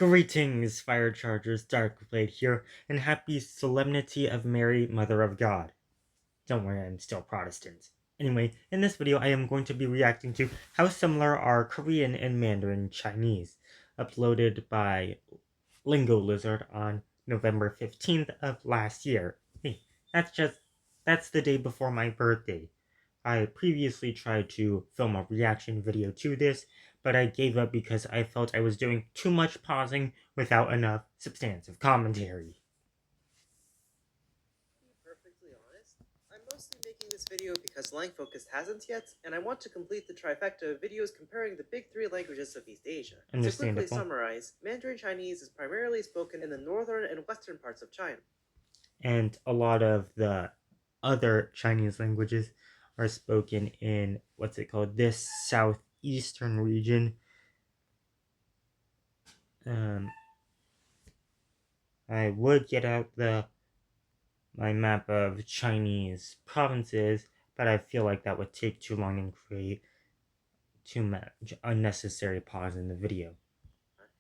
Greetings, Fire Chargers, Darkblade here, and happy Solemnity of Mary, Mother of God. Don't worry, I'm still Protestant. Anyway, in this video I am going to be reacting to how similar are Korean and Mandarin Chinese, uploaded by LingoLizard on November 15th of last year. Hey, that's the day before my birthday. I previously tried to film a reaction video to this, but I gave up because I felt I was doing too much pausing without enough substantive commentary. To be perfectly honest, I'm mostly making this video because Lang Focused hasn't yet, and I want to complete the trifecta of videos comparing the big three languages of East Asia. To quickly summarize, Mandarin Chinese is primarily spoken in the northern and western parts of China. And a lot of the other Chinese languages are spoken in, this southeastern region. I would get out my map of Chinese provinces, but I feel like that would take too long and create too much unnecessary pause in the video.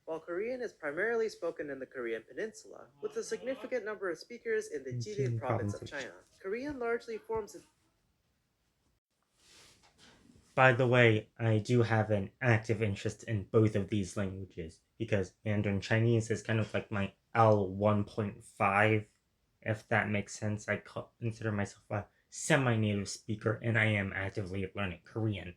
While Korean is primarily spoken in the Korean peninsula, with a significant number of speakers in the Jilin province of China, Korean largely forms a... By the way, I do have an active interest in both of these languages, because Mandarin Chinese is kind of like my L1.5, if that makes sense. I consider myself a semi-native speaker, and I am actively learning Korean.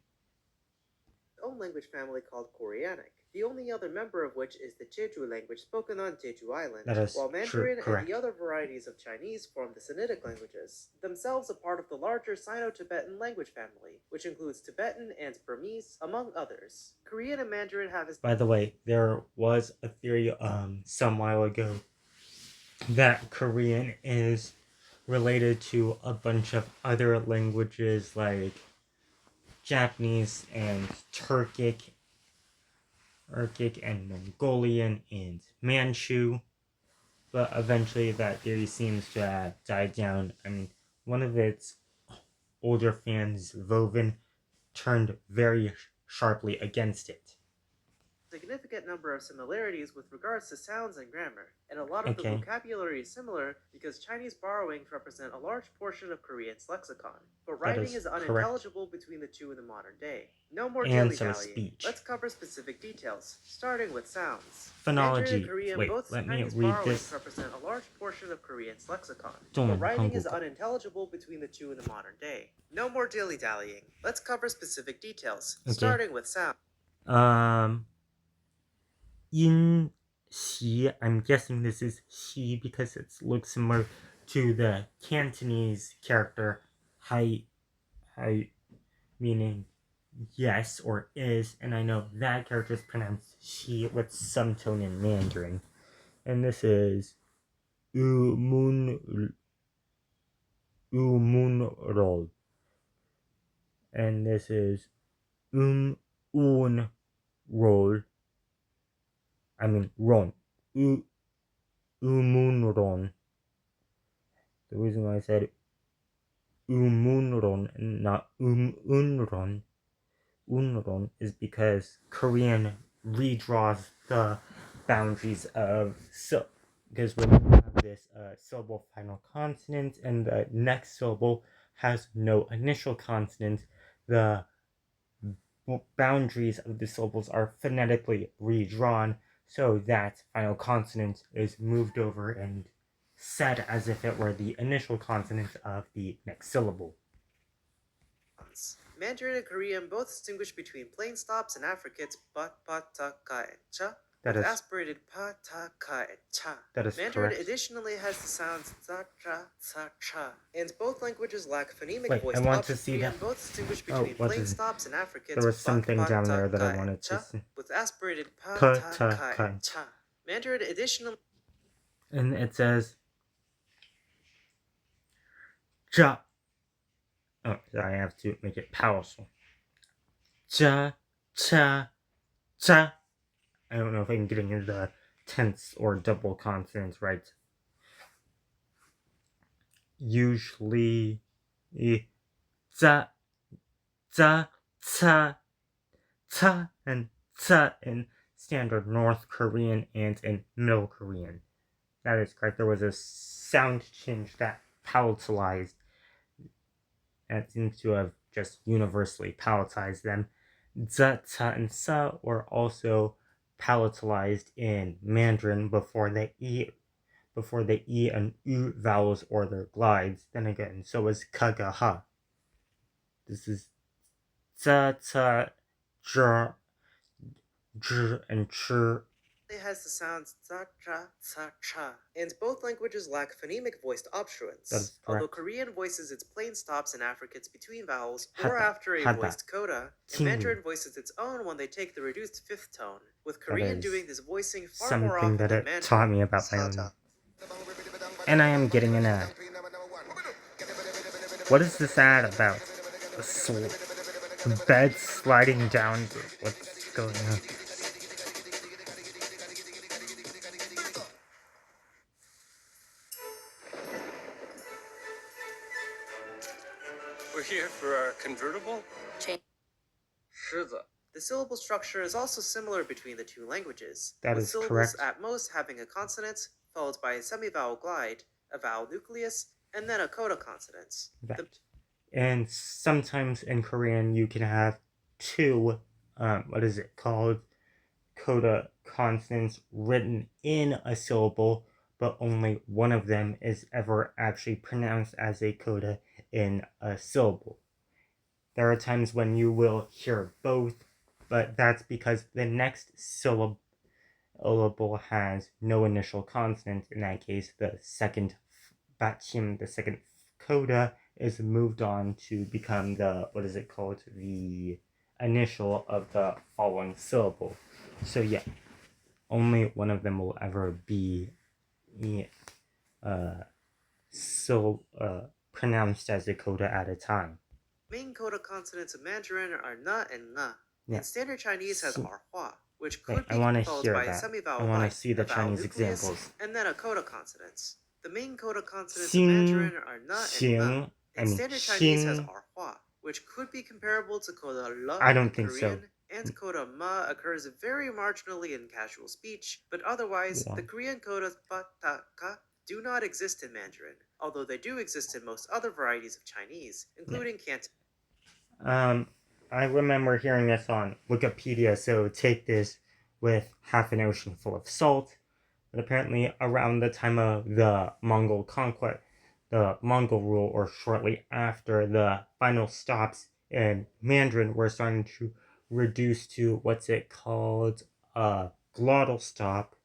Own language family called Koreanic, the only other member of which is the Jeju language spoken on Jeju Island, while Mandarin and the other varieties of Chinese form the Sinitic languages, themselves a part of the larger Sino-Tibetan language family, which includes Tibetan and Burmese, among others. Korean and Mandarin have... By the way, there was a theory some while ago that Korean is related to a bunch of other languages like Japanese and Turkic and Mongolian and Manchu, but eventually that theory seems to have died down. I mean, one of its older fans, Vovin, turned very sharply against it. Significant number of similarities with regards to sounds and grammar, and a lot of the vocabulary is similar because Chinese borrowings represent a large portion of Korean's lexicon, but writing is unintelligible between the two in the modern day. No more dilly-dallying. Let's cover specific details, starting with sounds. Phonology. And Korean, Wait, both let Chinese me read borrowings this. represent a large portion of Korean's lexicon, but writing is unintelligible between the two in the modern day. No more dilly-dallying. Let's cover specific details, starting with sound. In Xi, I'm guessing this is Xi because it looks similar to the Cantonese character Hai, meaning yes or is, and I know that character is pronounced Xi with some tone in Mandarin. And this is Umunrol. And this is Unrol. I mean, Ron. Umunron. The reason why I said Umunron and not Unron is because Korean redraws the boundaries of because when you have this syllable final consonant and the next syllable has no initial consonant, the boundaries of the syllables are phonetically redrawn so that final consonant is moved over and said as if it were the initial consonant of the next syllable. Mandarin and Korean both distinguish between plain stops and affricates pa, ta, ka, and cha, with aspirated pa, ta, ka, and cha. That is Mandarin correct. additionally has the sounds za, cha, sa, cha, and both languages lack phonemic voice. I want to see that. Both distinguish between plain stops and affricates. There was something down there that I wanted to see. With aspirated pa, ta, ka, and cha. Mandarin additionally... And it says cha. Oh, sorry, I have to make it powerful. Cha, cha, cha. I don't know if I'm getting into the tense or double consonants right. Usually, za, za, cha, ta, and ta, and Standard North Korean and in Middle Korean. That is correct. There was a sound change that palatalized. That seems to have just universally palatalized them. Z, t, and s were also palatalized in Mandarin before the e and u vowels or their glides. Then again, so was k, g, h. This is z, t, j, and ch. It has the sounds za, cha, sa, cha, and both languages lack phonemic voiced obstruents. Although Korean voices its plain stops and affricates between vowels or after a voiced coda, and Mandarin voices its own when they take the reduced fifth tone, with Korean doing this voicing far more often than Mandarin. Taught me about my own. And I am getting an ad. What is this ad about? The bed sliding down. What's going on? We're here for our convertible? The syllable structure is also similar between the two languages, with syllables at most having a consonant, followed by a semivowel glide, a vowel nucleus, and then a coda consonant. And sometimes in Korean you can have two, coda consonants written in a syllable, but only one of them is ever actually pronounced as a coda in a syllable. There are times when you will hear both, but that's because the next syllable has no initial consonant. In that case, the second bachim, the second coda, is moved on to become the, the initial of the following syllable. So yeah, only one of them will ever be pronounced as a coda at a time. Main coda consonants of Mandarin are na and nga. Yeah. And standard Chinese has hua, which could be followed by a semivowel. I want to see the Chinese examples. And then a coda consonants. The main coda consonants of Mandarin are na and nga. And standard Chinese has hua, which could be comparable to coda la in Korean. And coda ma occurs very marginally in casual speech, but otherwise, the Korean codas ba, ta, ka do not exist in Mandarin, although they do exist in most other varieties of Chinese, including Cantonese. I remember hearing this on Wikipedia, so take this with half an ocean full of salt. But apparently, around the time of the Mongol conquest, the Mongol rule, or shortly after, the final stops in Mandarin were starting to reduce to a glottal stop.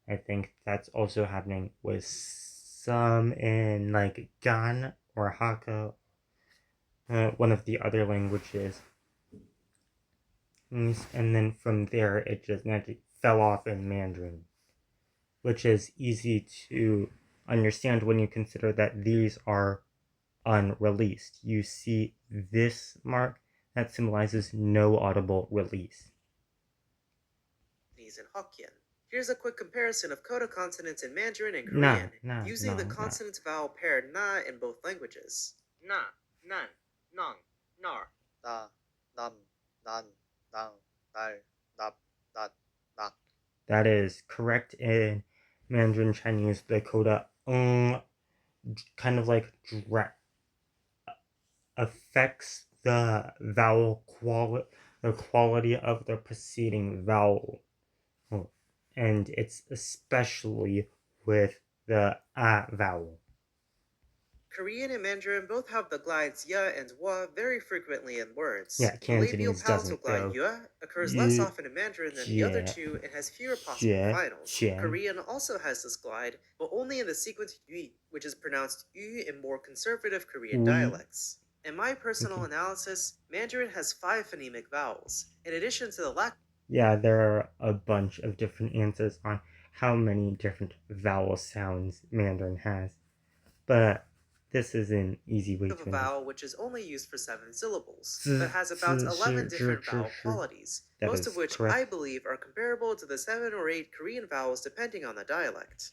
I think that's also happening with some in like Gan or Hakka, one of the other languages. And then from there, it just naturally fell off in Mandarin, which is easy to understand when you consider that these are unreleased. You see this mark that symbolizes no audible release. In Hokkien. Here's a quick comparison of coda consonants in Mandarin and Korean, using the consonant-vowel pair na in both languages. Na, nan, nong, nar. Da, nam, nan, nang, dar, nap, dat, nak. That is correct in Mandarin Chinese. The coda kind of like affects the vowel quality of the preceding vowel. And it's especially with the a vowel. Korean and Mandarin both have the glides ya and wa very frequently in words. Yeah, Cantonese doesn't. The labial palatal glide ya occurs less often in Mandarin than the other two and has fewer possible finals. Korean also has this glide, but only in the sequence yu, which is pronounced yu in more conservative Korean dialects. In my personal analysis, Mandarin has 5 phonemic vowels, in addition to the lack. Yeah, there are a bunch of different answers on how many different vowel sounds Mandarin has, but this is an easy way to a vowel which is only used for 7 syllables, but has about 11 different vowel qualities, most of which I believe are comparable to the 7 or 8 Korean vowels depending on the dialect.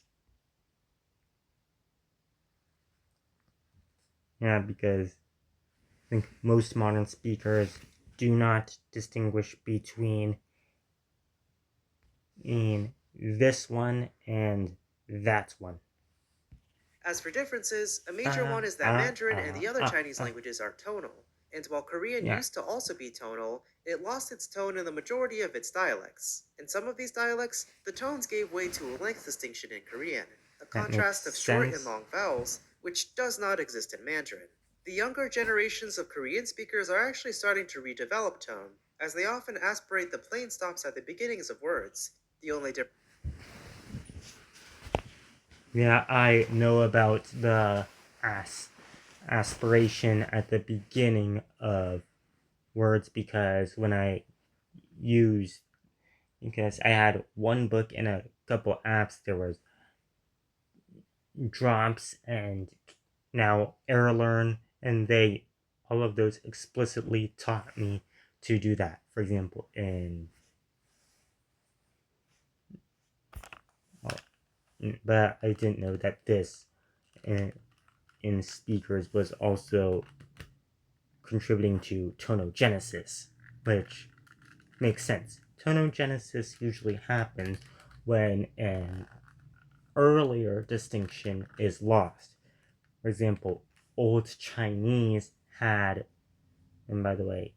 Yeah, because I think most modern speakers do not distinguish between in this one and that one. As for differences, a major one is that Mandarin and the other Chinese languages are tonal, and while Korean used to also be tonal, it lost its tone in the majority of its dialects. In some of these dialects, the tones gave way to a length distinction in Korean, a contrast of short and long vowels, which does not exist in Mandarin. The younger generations of Korean speakers are actually starting to redevelop tone, as they often aspirate the plain stops at the beginnings of words. The only difference. Yeah, I know about the aspiration at the beginning of words because because I had one book and a couple apps, there was drops and now AirLearn, and all of those explicitly taught me to do that. For example, but I didn't know that this in speakers was also contributing to tonogenesis, which makes sense. Tonogenesis usually happens when an earlier distinction is lost. For example, Old Chinese had, and by the way,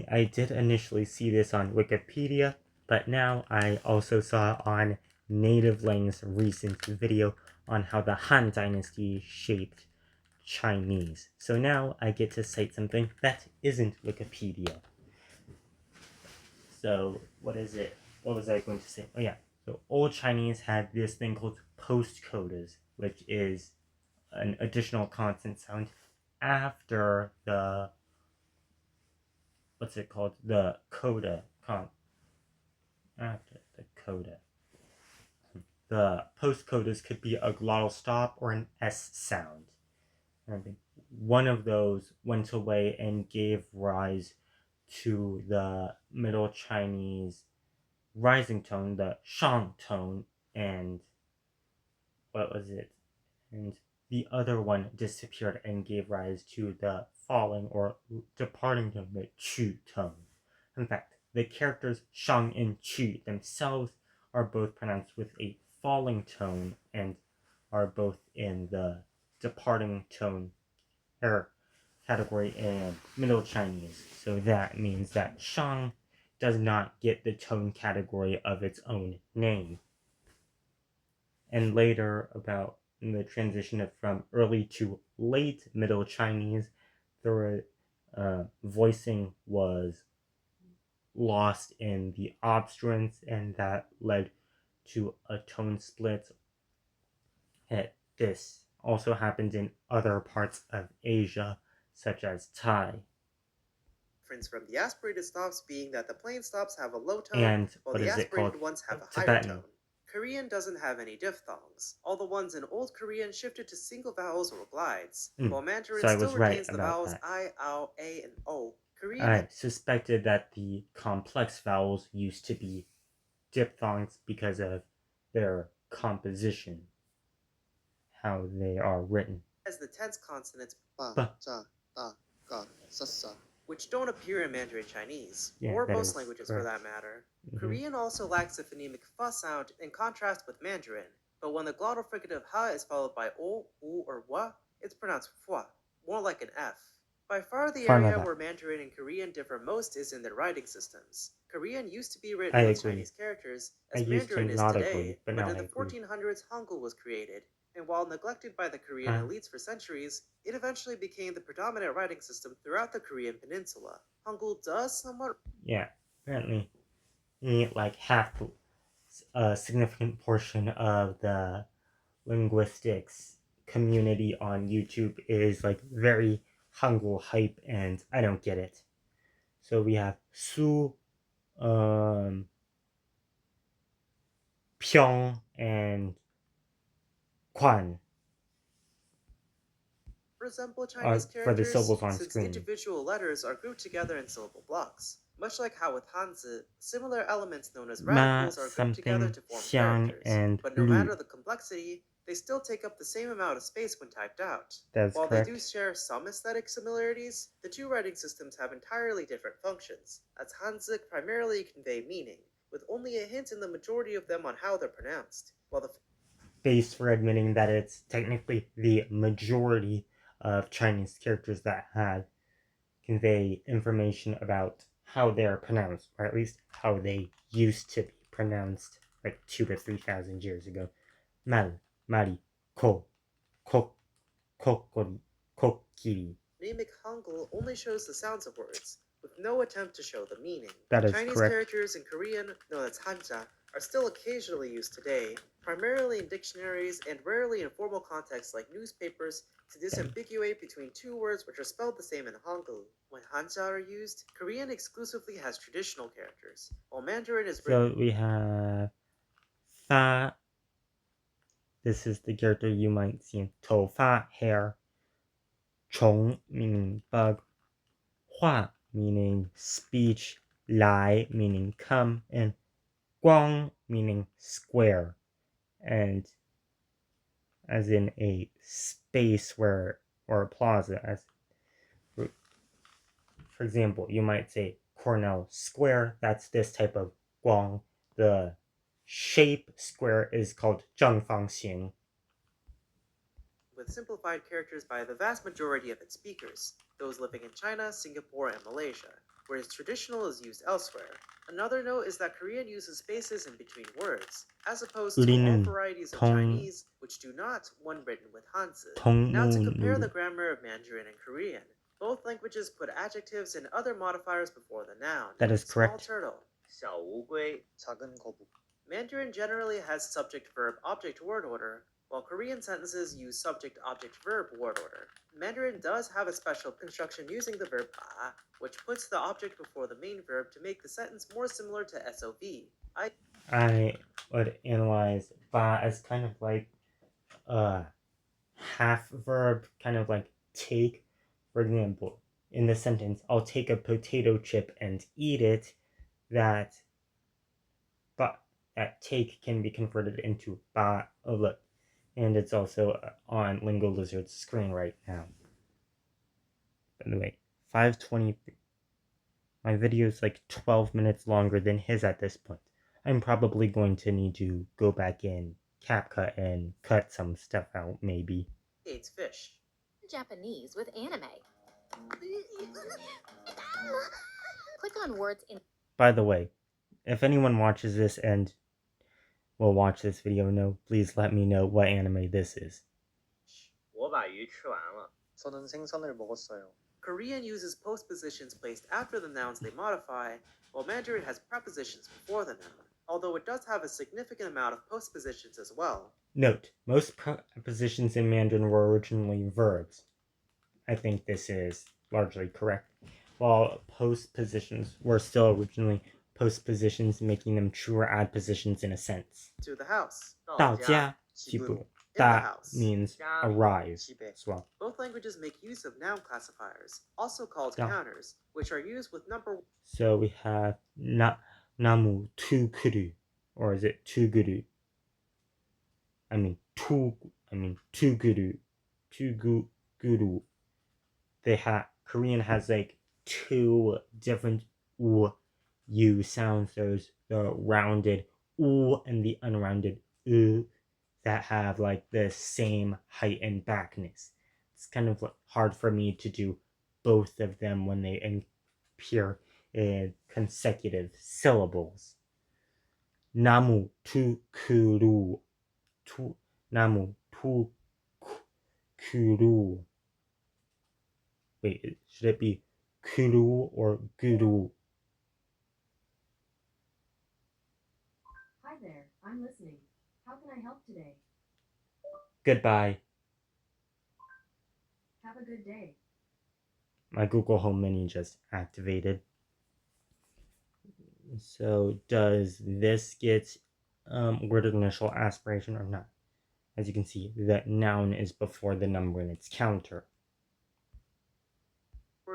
I did initially see this on Wikipedia, but now I also saw on Native Lang's recent video on how the Han Dynasty shaped Chinese. So now I get to cite something that isn't Wikipedia. So what is it? What was I going to say? Oh yeah. So Old Chinese had this thing called postcodas, which is an additional consonant sound after the what's it called? The coda after the coda. The postcodas could be a glottal stop or an S sound. And I think one of those went away and gave rise to the Middle Chinese rising tone, the shang tone, and what was it? And the other one disappeared and gave rise to the falling or departing tone, the chu tone. In fact, the characters shang and chu themselves are both pronounced with a falling tone and are both in the departing tone category in Middle Chinese. So that means that shang does not get the tone category of its own name. And later, about in the transition from early to late Middle Chinese, voicing was lost in the obstruents, and that led to a tone split. This also happened in other parts of Asia, such as Thai. From the aspirated stops being that the plain stops have a low tone, while the aspirated ones have a higher tone. Korean doesn't have any diphthongs. All the ones in Old Korean shifted to single vowels or glides, while Mandarin still retains the vowels I, ow, a, and o. I suspected that the complex vowels used to be diphthongs because of their composition, how they are written. As the tense consonants ba, za, da, ga, sa, sa, which don't appear in Mandarin Chinese, or most languages for that matter. Korean also lacks a phonemic fa sound in contrast with Mandarin, but when the glottal fricative ha is followed by o, u, or wa, it's pronounced fwa, more like an F. By far the area where Mandarin and Korean differ most is in their writing systems. Korean used to be written with Chinese characters, as Mandarin is today, but in the 1400s Hangul was created, and while neglected by the Korean elites for centuries, it eventually became the predominant writing system throughout the Korean peninsula. Hangul does somewhat... Yeah, apparently, like half a significant portion of the linguistics community on YouTube is like very Hangul hype, and I don't get it. So we have Su, Pyong, and Kwan resemble Chinese characters for the syllables on since screen. Individual letters are grouped together in syllable blocks. Much like how with Hanzi, similar elements known as radicals are grouped together to form characters. But no matter the complexity, they still take up the same amount of space when typed out. While they do share some aesthetic similarities, the two writing systems have entirely different functions, as Hanzi primarily convey meaning, with only a hint in the majority of them on how they're pronounced, while the base for admitting that it's technically the majority of Chinese characters that convey information about how they're pronounced, or at least how they used to be pronounced like 2,000 to 3,000 years ago. Mal, mari, ko, kokori, kokiri. Mimic Hangul only shows the sounds of words, with no attempt to show the meaning. That is Chinese correct. characters in Korean, known as Hanja, are still occasionally used today, primarily in dictionaries and rarely in formal contexts like newspapers, to disambiguate between two words which are spelled the same in Hangul. When Hanja are used, Korean exclusively has traditional characters, while Mandarin is written. So we have fa. This is the character you might see in tou fa, hair. Chong meaning bug. Hua meaning speech. Lai meaning come. And guang meaning square. And as in a space where, or a plaza, as for example, you might say Cornell Square. That's this type of guang. The shape square is called 正方形. With simplified characters by the vast majority of its speakers, those living in China, Singapore, and Malaysia, whereas traditional is used elsewhere. Another note is that Korean uses spaces in between words, as opposed to all varieties of Chinese, which do not, when written with Hanzi. Now to compare the grammar of Mandarin and Korean, both languages put adjectives and other modifiers before the noun. That is correct. Small turtle. 小乌龟, 작은 거북. Mandarin generally has subject-verb-object-word order, while Korean sentences use subject-object-verb word order. Mandarin does have a special construction using the verb ba, which puts the object before the main verb to make the sentence more similar to SOV. I would analyze ba as kind of like a half verb, kind of like take. For example, in the sentence, I'll take a potato chip and eat it, that take can be converted into ba, look. And it's also on LingoLizard's screen right now. By the way, 5:23. My video is like 12 minutes longer than his at this point. I'm probably going to need to go back in CapCut and cut some stuff out, maybe. It's fish. Japanese with anime. Click on words in. By the way, if anyone watches this and will watch this video, please let me know what anime this is. 我把鱼吃完了. 저는 생선을 먹었어요. Korean uses postpositions placed after the nouns they modify, while Mandarin has prepositions before the noun, although it does have a significant amount of postpositions as well. Note, most prepositions in Mandarin were originally verbs. I think this is largely correct, while postpositions were still originally postpositions, making them truer adpositions in a sense. To the house. 到家, 吉部. That means arrive as well. Both languages make use of noun classifiers, also called counters, which are used with number. So we have namu tukuru, or is it tuguru? Tuguru. Korean has like two different u sounds. There's the rounded u and the unrounded u that have like the same height and backness. It's kind of hard for me to do both of them when they appear in consecutive syllables. Namu tukuru. Namu tukuru. Wait, should it be kuru or guru? Hi there, I'm listening. How can I help today? Goodbye. Have a good day. My Google Home Mini just activated. So does this get worded initial aspiration or not? As you can see, the noun is before the number in its counter.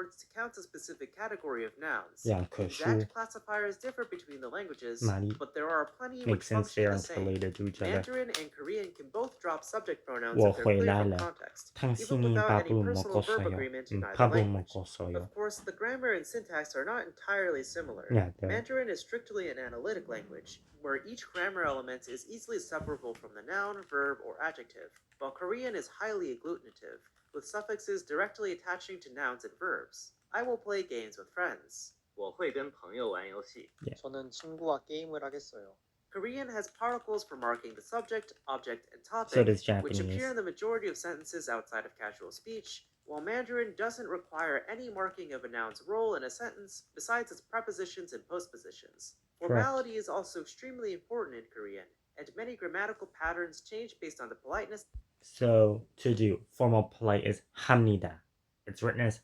words to count a specific category of nouns. 两棵树 Exact classifiers differ between the languages, 玛丽 but there are plenty which makes sense. They function the aren't same. related to each other. Mandarin and Korean can both drop subject pronouns 我 if they're 回 clear 来 from 了， context, 汤西 even 尼 without 巴 any 布莫 personal 高所 verb 有， agreement in 巴 either 布莫 language. 高所有。 Of course, the grammar and syntax are not entirely similar. Yeah, they're- Mandarin is strictly an analytic language, where each grammar element is easily separable from the noun, verb, or adjective, while Korean is highly agglutinative, with suffixes directly attaching to nouns and verbs. I will play games with friends. 我会跟朋友玩游戏. 저는 친구와 게임을 하겠어요. Korean has particles for marking the subject, object, and topic, So does which appear Japanese. in the majority of sentences outside of casual speech, while Mandarin doesn't require any marking of a noun's role in a sentence besides its prepositions and postpositions. Formality is also extremely important in Korean, and many grammatical patterns change based on the politeness. So to do formal polite is 합니다. It's written as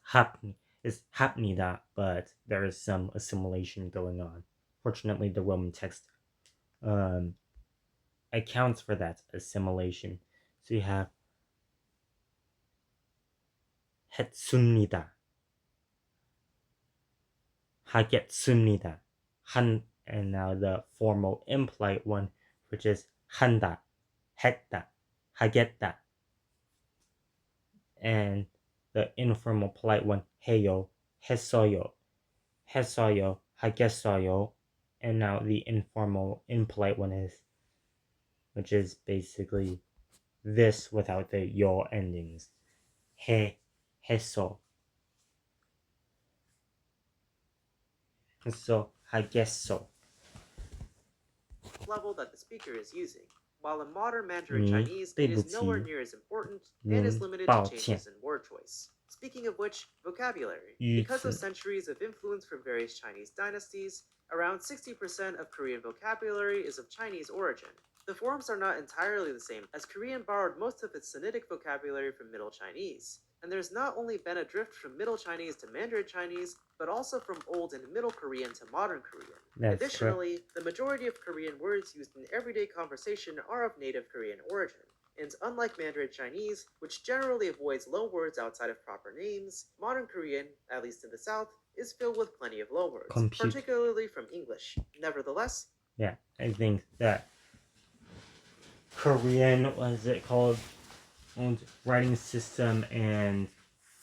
합니다, but there is some assimilation going on. Fortunately, the Roman text accounts for that assimilation. So you have 했습니다, 하겠습니다, and now the formal impolite one, which is 한다, 했다, 하겠다, and the informal polite one, 해요, 했어요, 했어요, 하겠어요, and now the informal impolite one is, which is basically this without the yo endings. 했어, 하겠어. Level that the speaker is using. While in modern Mandarin Chinese, it is nowhere near as important and is limited to changes in word choice. Speaking of which, vocabulary. Because of centuries of influence from various Chinese dynasties, around 60% of Korean vocabulary is of Chinese origin. The forms are not entirely the same, as Korean borrowed most of its Sinitic vocabulary from Middle Chinese, and there's not only been a drift from Middle Chinese to Mandarin Chinese, but also from Old and Middle Korean to Modern Korean. Additionally, the majority of Korean words used in everyday conversation are of native Korean origin. And unlike Mandarin Chinese, which generally avoids loan words outside of proper names, modern Korean, at least in the South, is filled with plenty of loan words, particularly from English. Nevertheless, yeah, I think that Korean, what is it called? Writing system and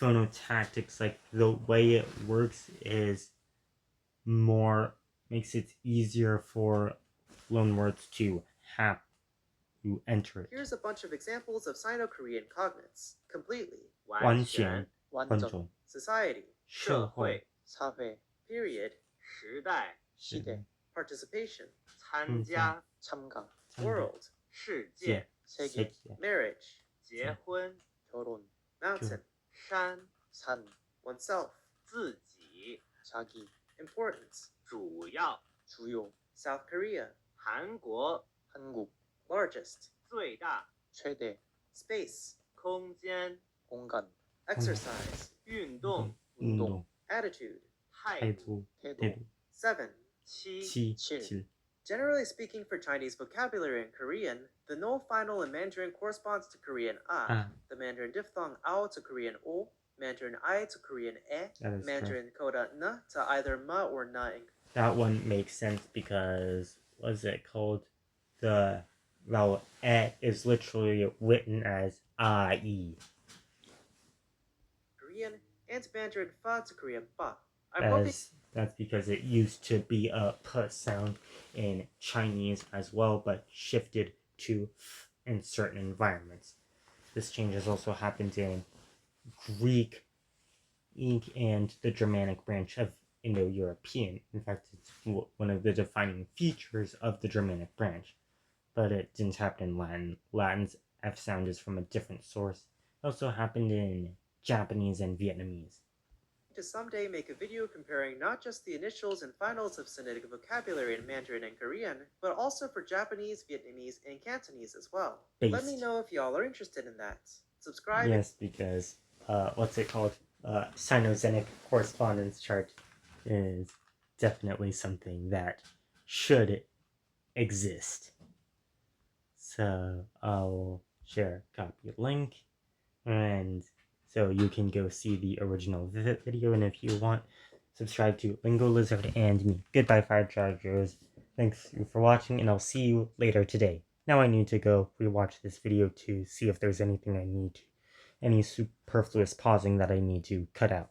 phonotactics, like the way it works is makes it easier for loan words to have you enter it. Here's a bunch of examples of Sino-Korean cognates. Completely. 完全 완전, Society. 社会 사회, Period. 时代 시대, Participation. 参加 참가, World. 世界 세계, Marriage. 结婚 결혼, Mountain. 山 산, Oneself. 自己 자기, Importance. 主要 주요, South Korea. 韩国 한국, Largest. 最大 최대, Space. 空间 공간, Exercise. 运动 운동 Attitude. 态度 태도 태도, 7. 七 칠. Generally speaking, for Chinese vocabulary in Korean, the no final in Mandarin corresponds to Korean a, the Mandarin diphthong ao to Korean o, Mandarin I to Korean e, That is Mandarin coda n to either ma or na. That one makes sense because what's it called? The vowel e is literally written as I-E. Korean and Mandarin fa to Korean ba. That's because it used to be a p sound in Chinese as well, but shifted to f in certain environments. This change has also happened in Greek and the Germanic branch of Indo-European. In fact, it's one of the defining features of the Germanic branch. But it didn't happen in Latin. Latin's F sound is from a different source. It also happened in Japanese and Vietnamese. To someday make a video comparing not just the initials and finals of Sinitic vocabulary in Mandarin and Korean, but also for Japanese, Vietnamese, and Cantonese as well. Let me know if y'all are interested in that. Subscribe. Yes, because what's it called? Sino-Zenic correspondence chart is definitely something that should exist. So I'll share a copy link and So you can go see the original video, and if you want, subscribe to LingoLizard and me. Goodbye, Fire Chargers. Thanks for watching, and I'll see you later today. Now I need to go rewatch this video to see if there's anything any superfluous pausing that I need to cut out.